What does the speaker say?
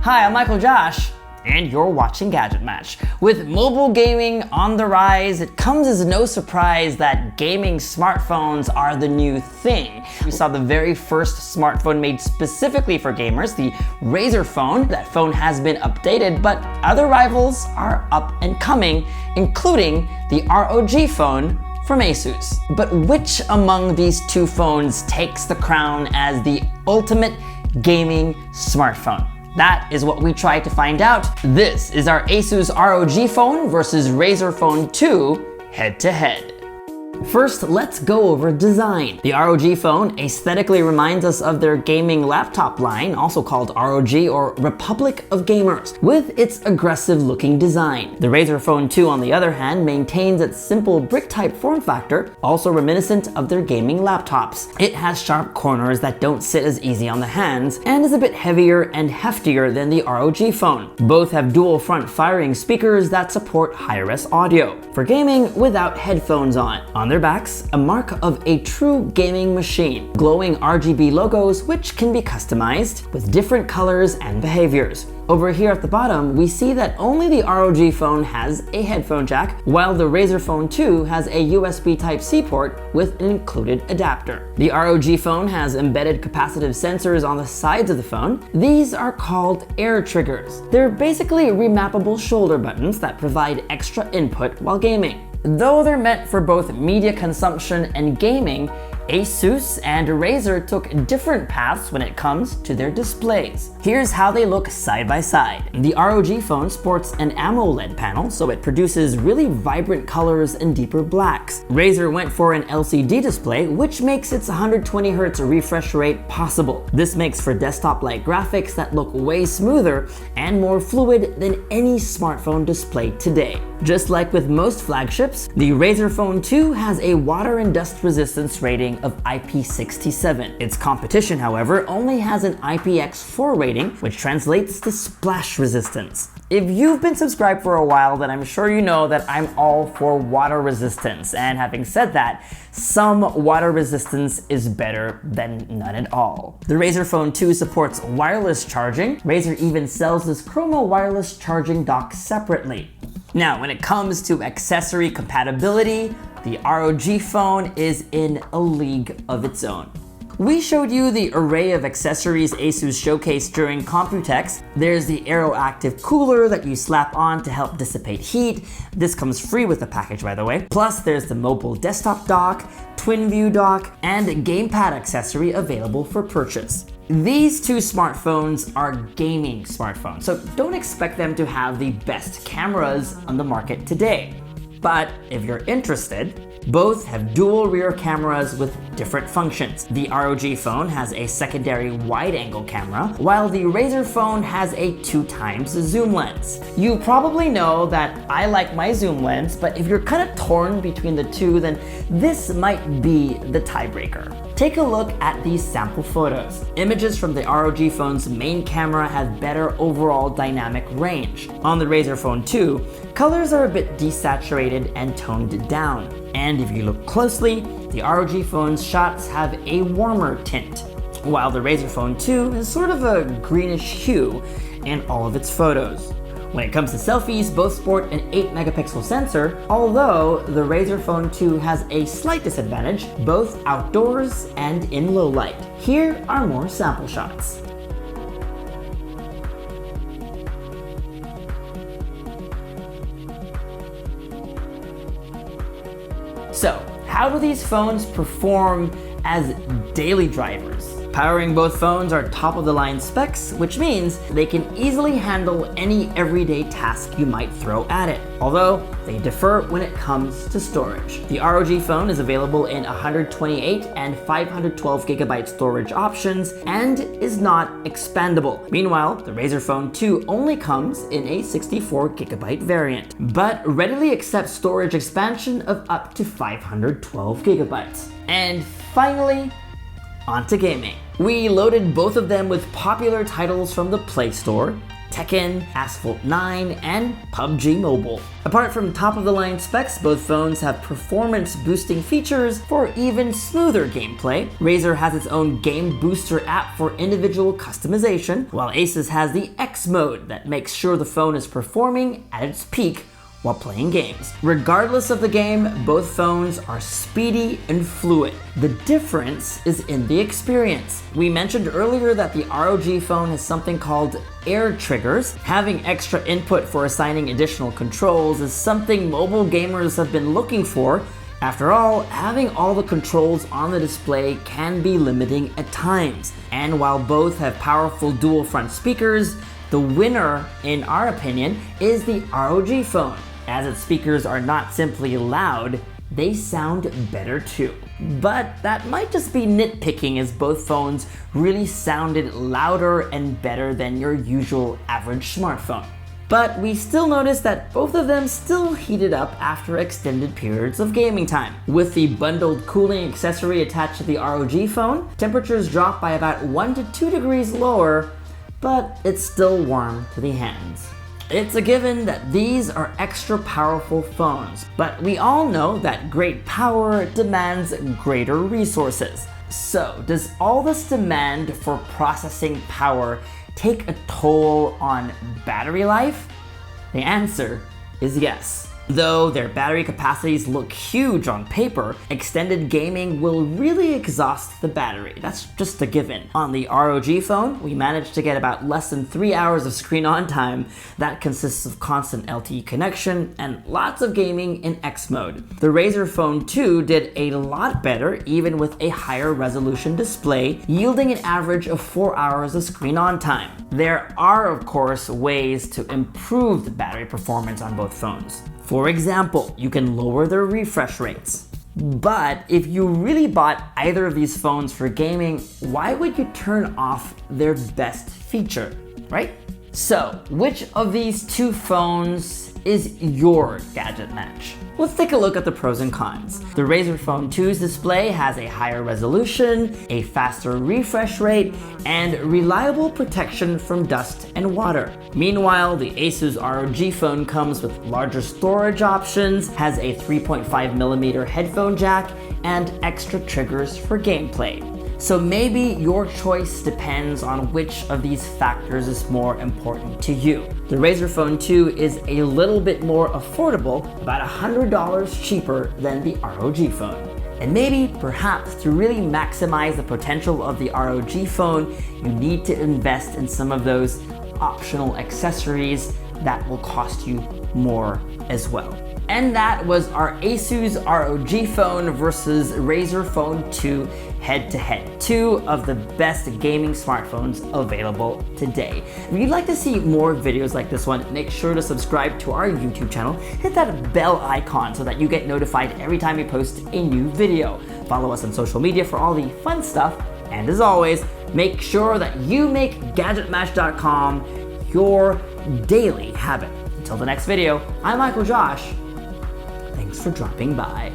Hi, I'm Michael Josh, and you're watching GadgetMatch. With mobile gaming on the rise, it comes as no surprise that gaming smartphones are the new thing. We saw the very first smartphone made specifically for gamers, the Razer Phone. That phone has been updated, but other rivals are up and coming, including the ROG Phone from ASUS. But which among these two phones takes the crown as the ultimate gaming smartphone? That is what we try to find out. This is our ASUS ROG Phone versus Razer Phone 2 head-to-head. First, let's go over design. The ROG Phone aesthetically reminds us of their gaming laptop line, also called ROG or Republic of Gamers, with its aggressive looking design. The Razer Phone 2, on the other hand, maintains its simple brick-type form factor, also reminiscent of their gaming laptops. It has sharp corners that don't sit as easy on the hands, and is a bit heavier and heftier than the ROG Phone. Both have dual front firing speakers that support high-res audio for gaming without headphones on. On their backs, a mark of a true gaming machine. Glowing RGB logos which can be customized with different colors and behaviors. Over here at the bottom, we see that only the ROG Phone has a headphone jack, while the Razer Phone 2 has a USB Type-C port with an included adapter. The ROG Phone has embedded capacitive sensors on the sides of the phone. These are called air triggers. They're basically remappable shoulder buttons that provide extra input while gaming. Though they're meant for both media consumption and gaming, ASUS and Razer took different paths when it comes to their displays. Here's how they look side by side. The ROG Phone sports an AMOLED panel, so it produces really vibrant colors and deeper blacks. Razer went for an LCD display, which makes its 120Hz refresh rate possible. This makes for desktop-like graphics that look way smoother and more fluid than any smartphone display today. Just like with most flagships, the Razer Phone 2 has a water and dust resistance rating of IP67. Its competition, however, only has an IPX4 rating, which translates to splash resistance. If you've been subscribed for a while, then I'm sure you know that I'm all for water resistance. And having said that, some water resistance is better than none at all. The Razer Phone 2 supports wireless charging. Razer even sells this Chromo wireless charging dock separately. Now, when it comes to accessory compatibility, the ROG Phone is in a league of its own. We showed you the array of accessories ASUS showcased during Computex. There's the AeroActive cooler that you slap on to help dissipate heat. This comes free with the package, by the way. Plus, there's the mobile desktop dock, twin view dock, and a gamepad accessory available for purchase. These two smartphones are gaming smartphones, so don't expect them to have the best cameras on the market today. But if you're interested, both have dual rear cameras with different functions. The ROG Phone has a secondary wide-angle camera, while the Razer Phone has a 2x zoom lens. You probably know that I like my zoom lens, but if you're kind of torn between the two, then this might be the tiebreaker. Take a look at these sample photos. Images from the ROG Phone's main camera have better overall dynamic range. On the Razer Phone 2, colors are a bit desaturated and toned down. And if you look closely, the ROG Phone's shots have a warmer tint, while the Razer Phone 2 has sort of a greenish hue in all of its photos. When it comes to selfies, both sport an 8-megapixel sensor, although the Razer Phone 2 has a slight disadvantage, both outdoors and in low light. Here are more sample shots. So, how do these phones perform as daily drivers? Powering both phones are top-of-the-line specs, which means they can easily handle any everyday task you might throw at it, although they differ when it comes to storage. The ROG Phone is available in 128 and 512GB storage options and is not expandable. Meanwhile, the Razer Phone 2 only comes in a 64GB variant, but readily accepts storage expansion of up to 512GB. And finally, onto gaming. We loaded both of them with popular titles from the Play Store Tekken, Asphalt 9, and PUBG Mobile. Apart from top-of-the-line specs, both phones have performance-boosting features for even smoother gameplay. Razer has its own Game Booster app for individual customization, while ASUS has the X mode that makes sure the phone is performing at its peak while playing games. Regardless of the game, both phones are speedy and fluid. The difference is in the experience. We mentioned earlier that the ROG phone has something called air triggers. Having extra input for assigning additional controls is something mobile gamers have been looking for. After all, having all the controls on the display can be limiting at times. And while both have powerful dual front speakers, the winner, in our opinion, is the ROG phone. As its speakers are not simply loud, they sound better too. But that might just be nitpicking, as both phones really sounded louder and better than your usual average smartphone. But we still noticed that both of them still heated up after extended periods of gaming time. With the bundled cooling accessory attached to the ROG phone, temperatures drop by about 1 to 2 degrees lower, but it's still warm to the hands. It's a given that these are extra powerful phones, but we all know that great power demands greater resources. So, does all this demand for processing power take a toll on battery life? The answer is yes. Though their battery capacities look huge on paper, extended gaming will really exhaust the battery. That's just a given. On the ROG phone, we managed to get about less than 3 hours of screen on time. That consists of constant LTE connection and lots of gaming in X mode. The Razer Phone 2 did a lot better, even with a higher resolution display, yielding an average of 4 hours of screen on time. There are, of course, ways to improve the battery performance on both phones. For example, you can lower their refresh rates. But if you really bought either of these phones for gaming, why would you turn off their best feature, right? So, which of these two phones is your gadget match? Let's take a look at the pros and cons. The Razer Phone 2's display has a higher resolution, a faster refresh rate, and reliable protection from dust and water. Meanwhile, the ASUS ROG phone comes with larger storage options, has a 3.5mm headphone jack, and extra triggers for gameplay. So maybe your choice depends on which of these factors is more important to you. The Razer Phone 2 is a little bit more affordable, about $100 cheaper than the ROG phone. And maybe, perhaps, to really maximize the potential of the ROG phone, you need to invest in some of those optional accessories that will cost you more as well. And that was our ASUS ROG phone versus Razer Phone 2 head-to-head. Two of the best gaming smartphones available today. If you'd like to see more videos like this one, make sure to subscribe to our YouTube channel. Hit that bell icon so that you get notified every time we post a new video. Follow us on social media for all the fun stuff. And as always, make sure that you make GadgetMatch.com your daily habit. Until the next video, I'm Michael Josh. Thanks for dropping by.